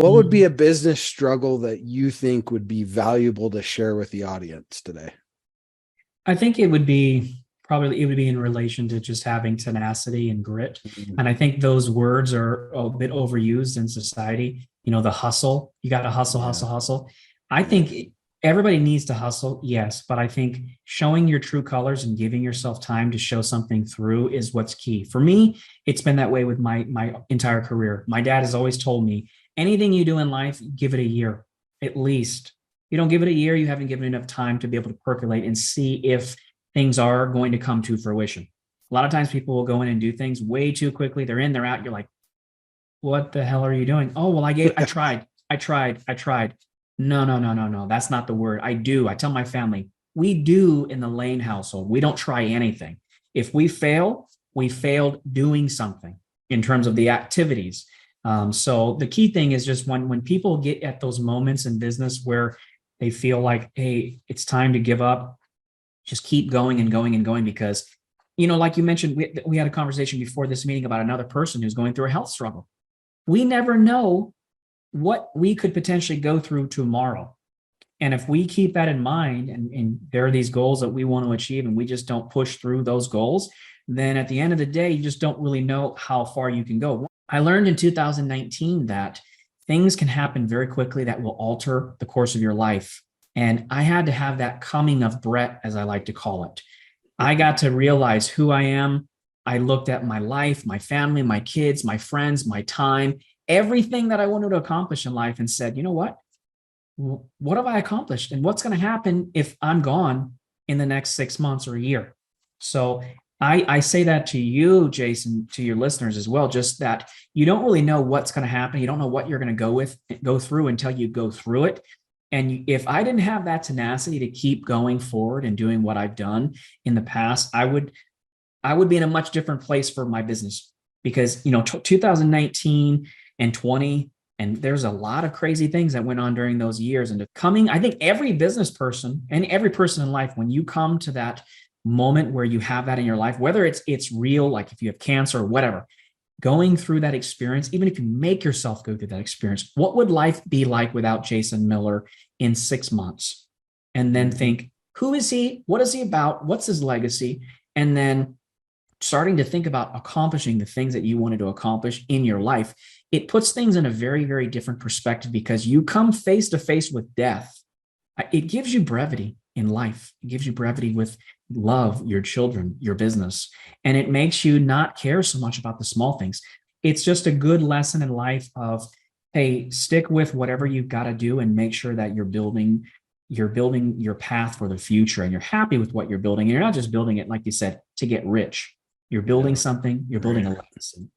What would be a business struggle that you think would be valuable to share with the audience today? I think it would be in relation to just having tenacity and grit. Mhm. And I think those words are a bit overused in society. You know, the hustle, you got to hustle, Yeah. hustle, hustle. I Yeah. think everybody needs to hustle, yes, but I think showing your true colors and giving yourself time to show something through is what's key. For me, it's been that way with my entire career. My dad has always told me, anything you do in life, give it a year at least. You don't give it a year, you haven't given enough time to be able to percolate and see if things are going to come to fruition. A lot of times people will go in and do things way too quickly. They're in, they're out. You're like, what the hell are you doing? Oh, well, I tried. No, no, no, no, no. That's not the word. I do. I tell my family, we do in the Lane household. We don't try anything. If we fail, we failed doing something in terms of the activities. So the key thing is just when people get at those moments in business where they feel like, hey, it's time to give up, just keep going and going and going because, like you mentioned, we had a conversation before this meeting about another person who's going through a health struggle. We never know what we could potentially go through tomorrow. And if we keep that in mind and there are these goals that we want to achieve and we just don't push through those goals, then at the end of the day, you just don't really know how far you can go. I learned in 2019 that things can happen very quickly that will alter the course of your life. And I had to have that coming of Brett, as I like to call it. I got to realize who I am. I looked at my life, my family, my kids, my friends, my time, everything that I wanted to accomplish in life and said, you know what have I accomplished? And what's going to happen if I'm gone in the next 6 months or a year? So I say that to you, Jason, to your listeners as well, just that you don't really know what's going to happen. You don't know what you're going to go through until you go through it. And if I didn't have that tenacity to keep going forward and doing what I've done in the past, I would be in a much different place for my business because 2019 and 20, and there's a lot of crazy things that went on during those years. And I think every business person and every person in life, when you come to that moment where you have that in your life, whether it's real, like if you have cancer or whatever, going through that experience, even if you make yourself go through that experience, what would life be like without Jason Miller in 6 months? And then think, who is he? What is he about? What's his legacy? And then starting to think about accomplishing the things that you wanted to accomplish in your life, it puts things in a very, very different perspective because you come face to face with death. It gives you brevity in life. It gives you brevity with love, your children, your business, and it makes you not care so much about the small things. It's just a good lesson in life of, hey, stick with whatever you've got to do and make sure that you're building your path for the future and you're happy with what you're building. And you're not just building it, like you said, to get rich. You're building Yeah. something, you're building a legacy.